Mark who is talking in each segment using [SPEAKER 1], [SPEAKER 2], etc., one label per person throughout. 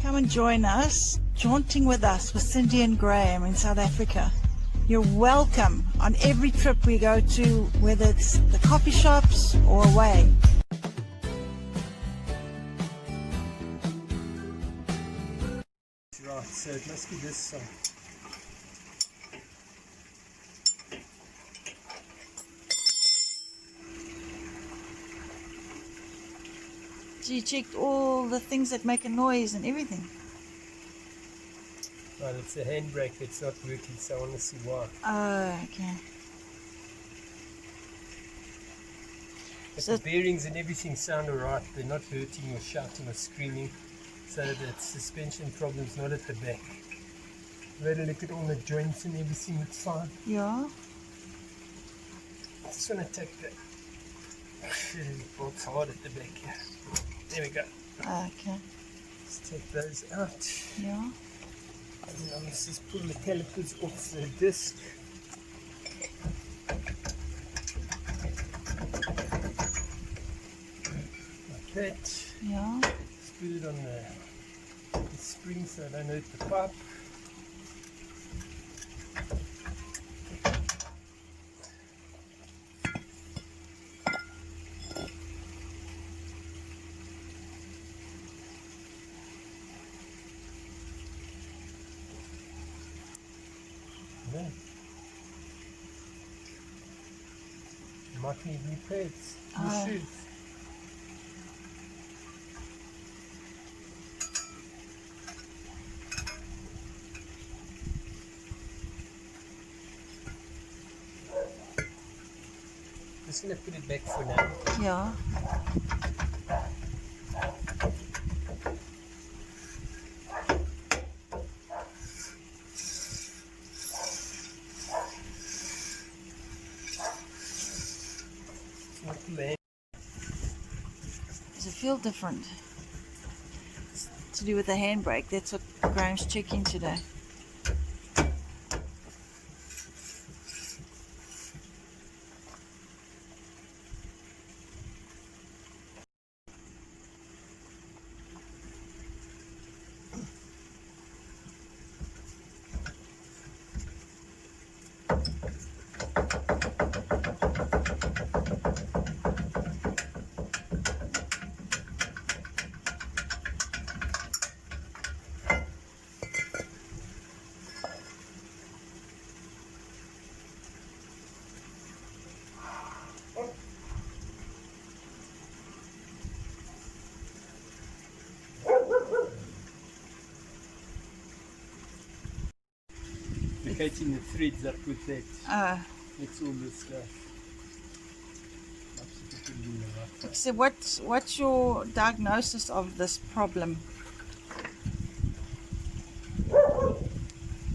[SPEAKER 1] Come and join us, jaunting with us with Cindy and Graham in South Africa. You're welcome on every trip we go to, whether it's the coffee shops or away.
[SPEAKER 2] Right, so it must be this side.
[SPEAKER 1] So you checked all the things that make a noise and everything?
[SPEAKER 2] Right, it's the handbrake that's not working, so I want to see why.
[SPEAKER 1] Oh, okay.
[SPEAKER 2] But
[SPEAKER 1] So
[SPEAKER 2] the bearings and everything sound alright, they're not hurting or shouting or screaming, so the suspension problem's not at the back. We had a look at all the joints and everything, it's fine.
[SPEAKER 1] yeah.
[SPEAKER 2] I just want to take the bolts hard at the back here. There we go.
[SPEAKER 1] Okay.
[SPEAKER 2] Let's take those out.
[SPEAKER 1] Yeah.
[SPEAKER 2] And now let's just pull the calipers off the disc. Like that.
[SPEAKER 1] Yeah.
[SPEAKER 2] Let's put it on the spring so I don't hurt the pipe. Yeah. Might need new pads, new shoes. Just gonna put it back for now.
[SPEAKER 1] Yeah. Does it feel different? It's to do with the handbrake. That's what Graham's checking today.
[SPEAKER 2] Catching the threads up with that. That's all this stuff.
[SPEAKER 1] So what's your diagnosis of this problem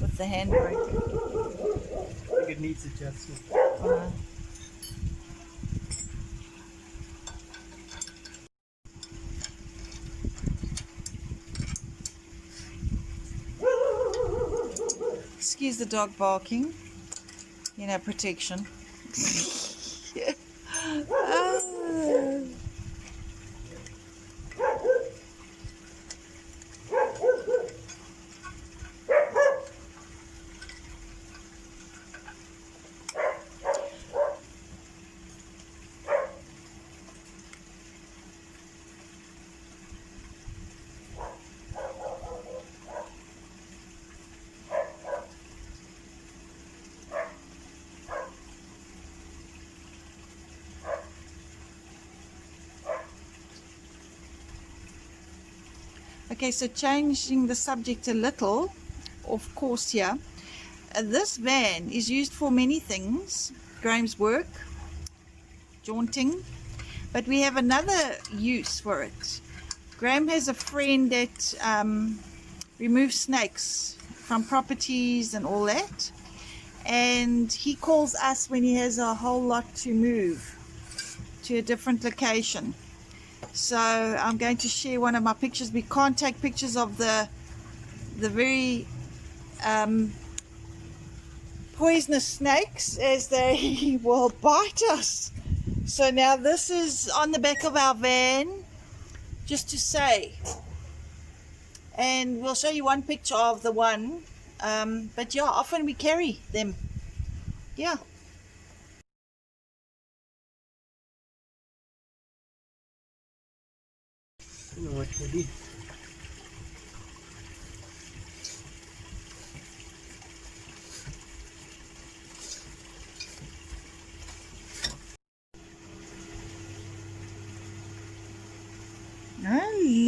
[SPEAKER 1] with the handbrake?
[SPEAKER 2] I think it needs adjustment.
[SPEAKER 1] Excuse the dog barking, protection. Okay, so changing the subject a little, of course, here. This van is used for many things. Graham's work, jaunting, but we have another use for it. Graham has a friend that removes snakes from properties and all that, and he calls us when he has a whole lot to move to a different location. So I'm going to share one of my pictures. We can't take pictures of the very poisonous snakes, as they will bite us. So now this is on the back of our van, just to say. and we'll show you one picture of the one, but yeah, often we carry them. Yeah.
[SPEAKER 2] I don't know what they did.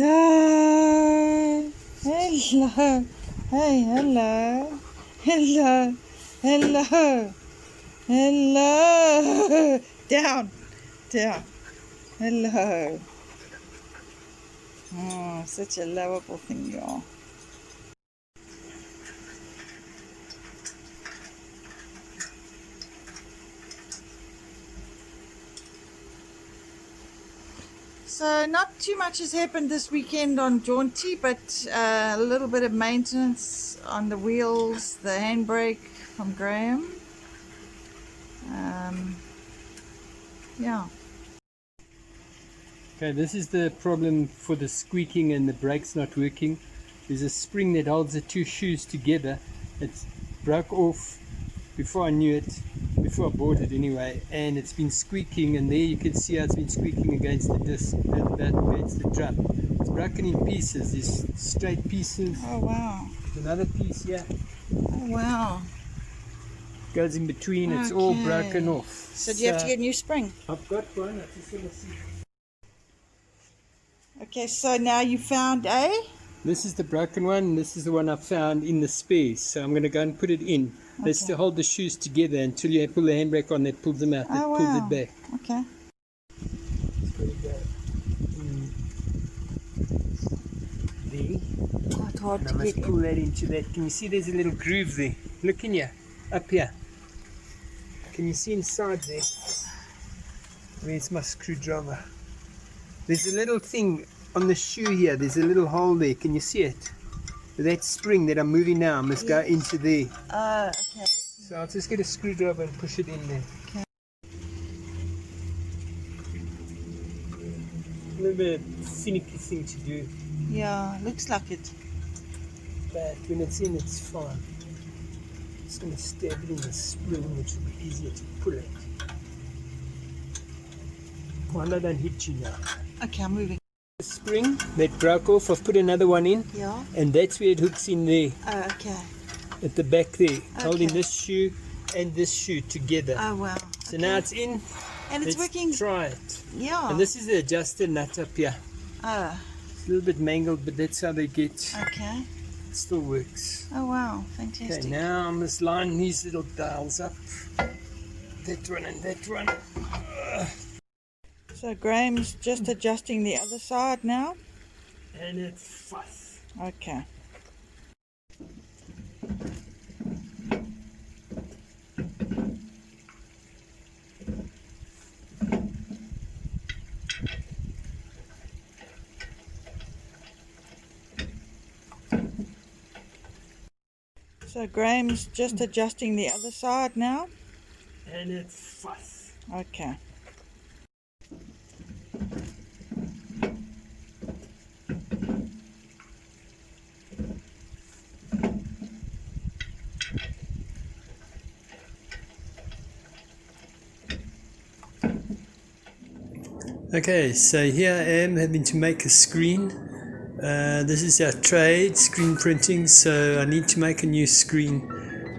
[SPEAKER 1] Hello. Hello. Hey, hello. Hello. Hello. Hello. Down. Down. Hello. Oh, such a lovable thing you are. So not too much has happened this weekend on Jaunti, but a little bit of maintenance on the wheels, the handbrake from Graham. Yeah.
[SPEAKER 2] Okay, this is the problem for the squeaking and the brakes not working. There's a spring that holds the two shoes together. It broke off before I knew it, before I bought it anyway, and it's been squeaking, and there you can see how it's been squeaking against the disc, against the drum. It's broken in pieces, these straight pieces.
[SPEAKER 1] Oh wow.
[SPEAKER 2] Another piece here.
[SPEAKER 1] Oh wow.
[SPEAKER 2] Goes in between, it's all broken off.
[SPEAKER 1] So do you have to get a new spring?
[SPEAKER 2] I've got one, I just want to see.
[SPEAKER 1] Okay, so now you found a?
[SPEAKER 2] This is the broken one, this is the one I found in the spares, so I'm going to go and put it in. That's to hold the shoes together until you pull the handbrake on that pulls them out, that pulls it back.
[SPEAKER 1] Okay.
[SPEAKER 2] It's got to go in there.
[SPEAKER 1] Quite hard
[SPEAKER 2] And
[SPEAKER 1] to
[SPEAKER 2] I must
[SPEAKER 1] get
[SPEAKER 2] pull
[SPEAKER 1] in.
[SPEAKER 2] that into that. Can you see there's a little groove there? Look in here, up here. Can you see inside there? Where's my screwdriver? There's a little thing on the shoe here, there's a little hole there. Can you see it? That spring that I'm moving now must go into there.
[SPEAKER 1] Okay.
[SPEAKER 2] So I'll just get a screwdriver and push it in there.
[SPEAKER 1] Okay.
[SPEAKER 2] A little bit finicky thing to do,
[SPEAKER 1] Yeah, looks like it.
[SPEAKER 2] but when it's in, it's fine. Just going to stab it in the spring, which will be easier to pull it. One, I don't hit you now.
[SPEAKER 1] Okay, I'm moving.
[SPEAKER 2] The spring that broke off, I've put another one in,
[SPEAKER 1] Yeah.
[SPEAKER 2] and that's where it hooks in there,
[SPEAKER 1] Oh, okay.
[SPEAKER 2] at the back there, holding
[SPEAKER 1] Okay.
[SPEAKER 2] this shoe and this shoe together.
[SPEAKER 1] Oh wow.
[SPEAKER 2] So now it's in.
[SPEAKER 1] And it's
[SPEAKER 2] Let's
[SPEAKER 1] working.
[SPEAKER 2] try it.
[SPEAKER 1] Yeah.
[SPEAKER 2] And this is the adjuster nut up here.
[SPEAKER 1] Oh,
[SPEAKER 2] It's a little bit mangled, but that's how they get.
[SPEAKER 1] okay.
[SPEAKER 2] It still works.
[SPEAKER 1] Oh wow,
[SPEAKER 2] Okay,
[SPEAKER 1] fantastic.
[SPEAKER 2] now I must line these little dials up. That one and that one.
[SPEAKER 1] So Graham's just adjusting the other side now.
[SPEAKER 2] And it's fuss.
[SPEAKER 1] Okay. So Graham's just adjusting the other side now.
[SPEAKER 2] And it's fuss.
[SPEAKER 1] Okay.
[SPEAKER 2] Okay, so here I am having to make a screen. This is our trade, screen printing, so I need to make a new screen,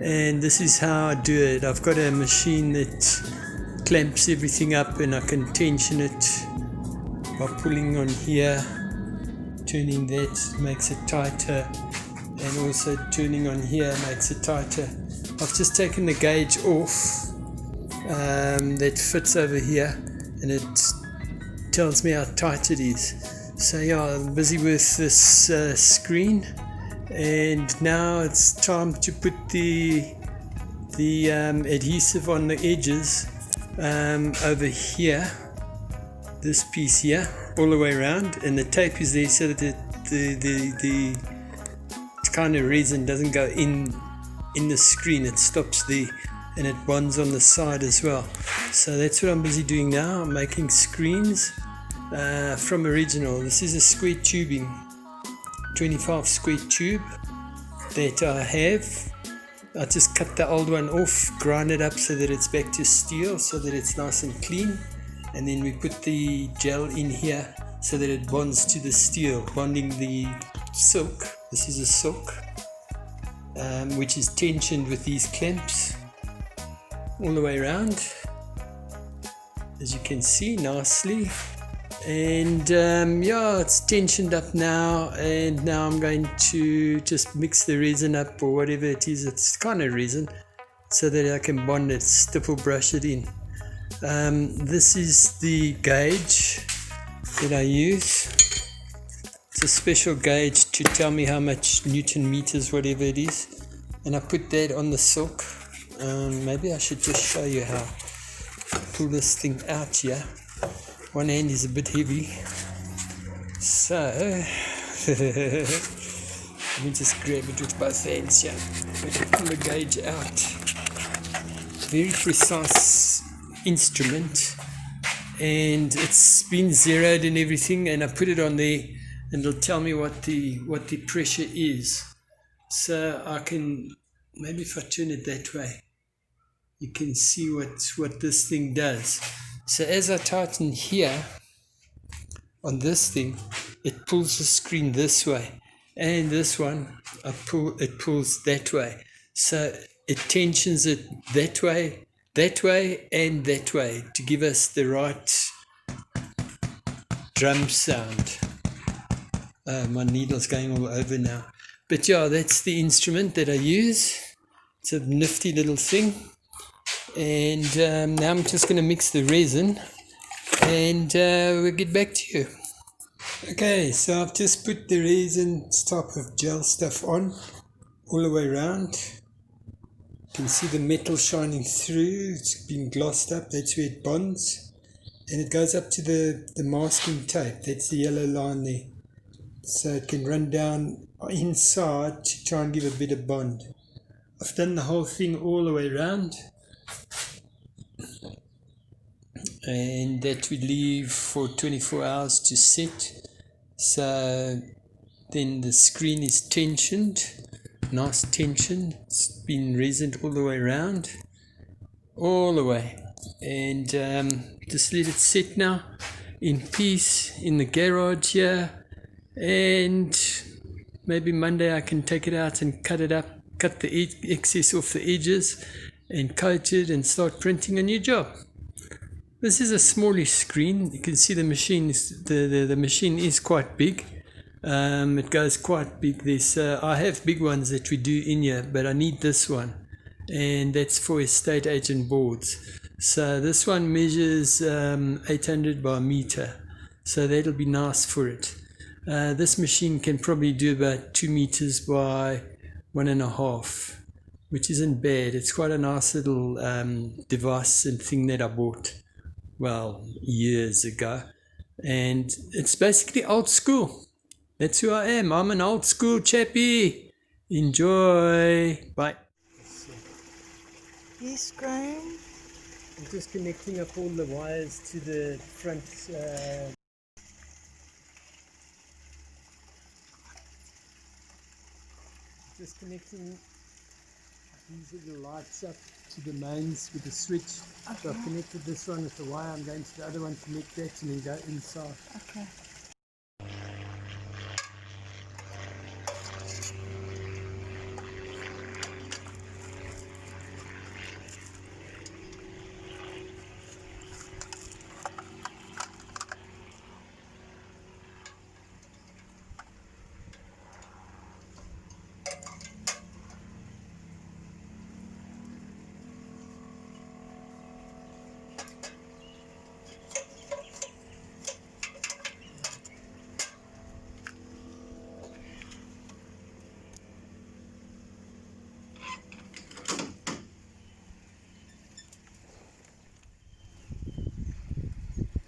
[SPEAKER 2] and this is how I do it. I've got a machine that clamps everything up, and I can tension it by pulling on here, turning that makes it tighter, and also turning on here makes it tighter. I've just taken the gauge off that fits over here, and it tells me how tight it is. So yeah, I'm busy with this screen, and now it's time to put the adhesive on the edges over here, this piece here, all the way around, and the tape is there so that the kind of resin doesn't go in the screen. It stops there, and it bonds on the side as well. So that's what I'm busy doing now. I'm making screens from original. This is a square tubing, 25 square tube that I have. I just cut the old one off, grind it up so that it's back to steel, so that it's nice and clean, and then we put the gel in here so that it bonds to the steel, bonding the silk. This is a silk which is tensioned with these clamps all the way around, as you can see nicely. And yeah, it's tensioned up now, and now I'm going to just mix the resin up, or whatever it is. It's kind of resin, so that I can bond it, stipple brush it in. This is the gauge that I use. It's a special gauge to tell me how much Newton meters, whatever it is, and I put that on the silk. Maybe I should just show you how to pull this thing out here. One hand is a bit heavy, so let me just grab it with both hands here. Pull the gauge out. Very precise instrument, and it's been zeroed and everything, and I put it on there, and it'll tell me what the pressure is. So I can, maybe if I turn it that way, you can see what this thing does. So as I tighten here on this thing, it pulls the screen this way, and this one it pulls that way. So it tensions it that way, and that way to give us the right drum sound. My needle's going all over now. But yeah, that's the instrument that I use. It's a nifty little thing. And now I'm just going to mix the resin, and we'll get back to you. Okay, so I've just put the resin type of gel stuff on all the way around. You can see the metal shining through. It's been glossed up. That's where it bonds, and it goes up to the masking tape. That's the yellow line there, so it can run down inside to try and give a bit of bond. I've done the whole thing all the way around, and that we leave for 24 hours to set. So then the screen is tensioned, nice tension. It's been resined all the way around, all the way, and just let it sit now in peace in the garage here, and maybe Monday I can take it out and cut it up, cut the excess off the edges, and coat it and start printing a new job. This is a smallish screen. You can see the machine is the machine is quite big. It goes quite big. I have big ones that we do in here, but I need this one, and that's for estate agent boards. So this one measures 800 by a meter, so that'll be nice for it. This machine can probably do about 2 meters by 1.5, which isn't bad. It's quite a nice little device and thing that I bought, well, years ago, and it's basically old school. That's who I am. I'm an old school chappie. Enjoy. Bye.
[SPEAKER 1] Yes, Graham.
[SPEAKER 2] I'm just connecting up all the wires to the front. Just connecting these little lights up to the mains with the switch. Okay. So I've connected this one with the wire. I'm going to the other one, connect that, and then go inside.
[SPEAKER 1] Okay.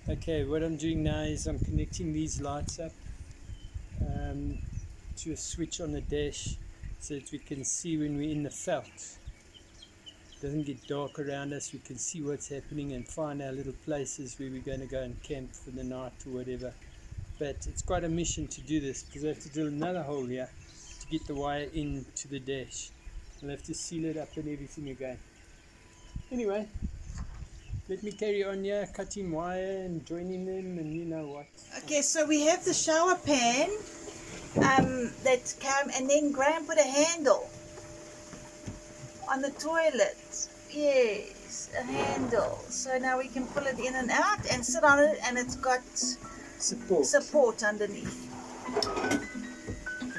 [SPEAKER 2] Okay, what I'm doing now is I'm connecting these lights up to a switch on the dash so that we can see when we're in the veld. It doesn't get dark around us, we can see what's happening and find our little places where we're going to go and camp for the night or whatever. but it's quite a mission to do this because I have to drill another hole here to get the wire into the dash. I'll have to seal it up and everything again. Anyway, let me carry on here, cutting wire and joining them, and you know what.
[SPEAKER 1] Okay, so we have the shower pan that came, and then Graham put a handle on the toilet. Yes, a handle. So now we can pull it in and out and sit on it, and it's got support underneath.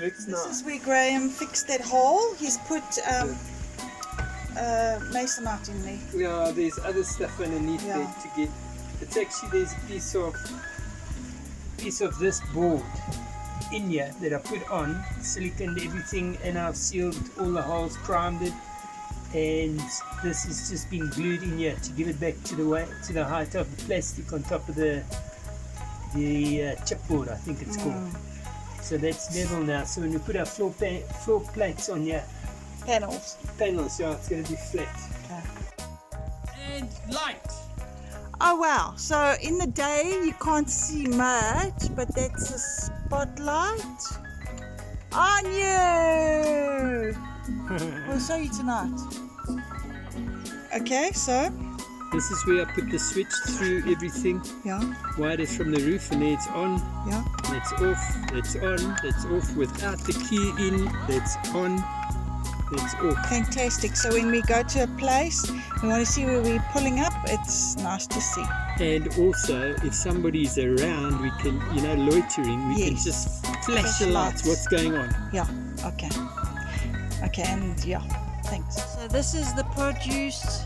[SPEAKER 2] Looks
[SPEAKER 1] This
[SPEAKER 2] nice.
[SPEAKER 1] is where Graham fixed that hole. He's put masonite in there.
[SPEAKER 2] Yeah, there's other stuff underneath
[SPEAKER 1] Yeah.
[SPEAKER 2] there to get. It's actually, there's a piece of this board in here that I put on, siliconed everything, and I've sealed all the holes, primed it, and this is just being glued in here to give it back to the height of the plastic on top of the chipboard, I think it's called. So that's level now. So when we put our floor plates on here,
[SPEAKER 1] Panels.
[SPEAKER 2] yeah, it's going to be flat.
[SPEAKER 1] Okay.
[SPEAKER 2] And light.
[SPEAKER 1] Oh wow, so in the day you can't see much, but that's a spotlight on you. We'll show you tonight. Okay, so
[SPEAKER 2] This is where I put the switch through everything,
[SPEAKER 1] yeah,
[SPEAKER 2] wired it from the roof, and there it's on,
[SPEAKER 1] yeah.
[SPEAKER 2] that's off, that's on, that's off, without the key in, that's on, that's off.
[SPEAKER 1] Fantastic. So when we go to a place, we want to see where we're pulling up, it's nice to see.
[SPEAKER 2] And also, if somebody's around, we can, loitering, we can
[SPEAKER 1] Yes.
[SPEAKER 2] just flash the lights, what's going on.
[SPEAKER 1] Yeah, okay. Okay, and yeah, thanks. So this is the produce.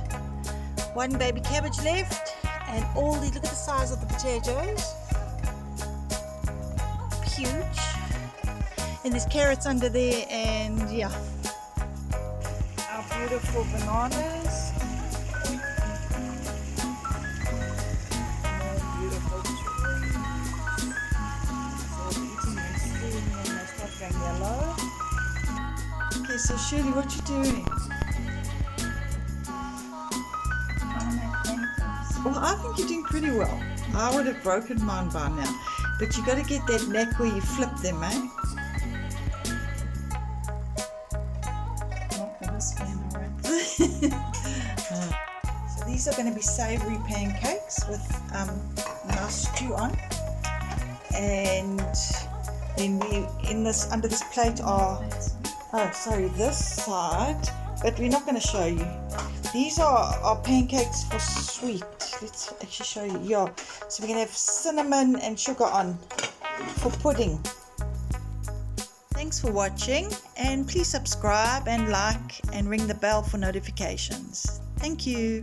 [SPEAKER 1] One baby cabbage left, and all these, look at the size of the potatoes. Huge. And there's carrots under there, and yeah. Our beautiful bananas. More beautiful trees. So we're eating and seeing, and they start going yellow. Okay, so Shirley, what you doing? Well, I think you're doing pretty well. I would have broken mine by now. But you got to get that knack where you flip them, eh? Not for this fan, alright. So these are going to be savoury pancakes with nice stew on. And then we under this plate are, this side, but we're not going to show you. These are pancakes for sweet. Let's actually show you. Yeah. So we're going to have cinnamon and sugar on for pudding. Thanks for watching, and please subscribe and like and ring the bell for notifications. Thank you.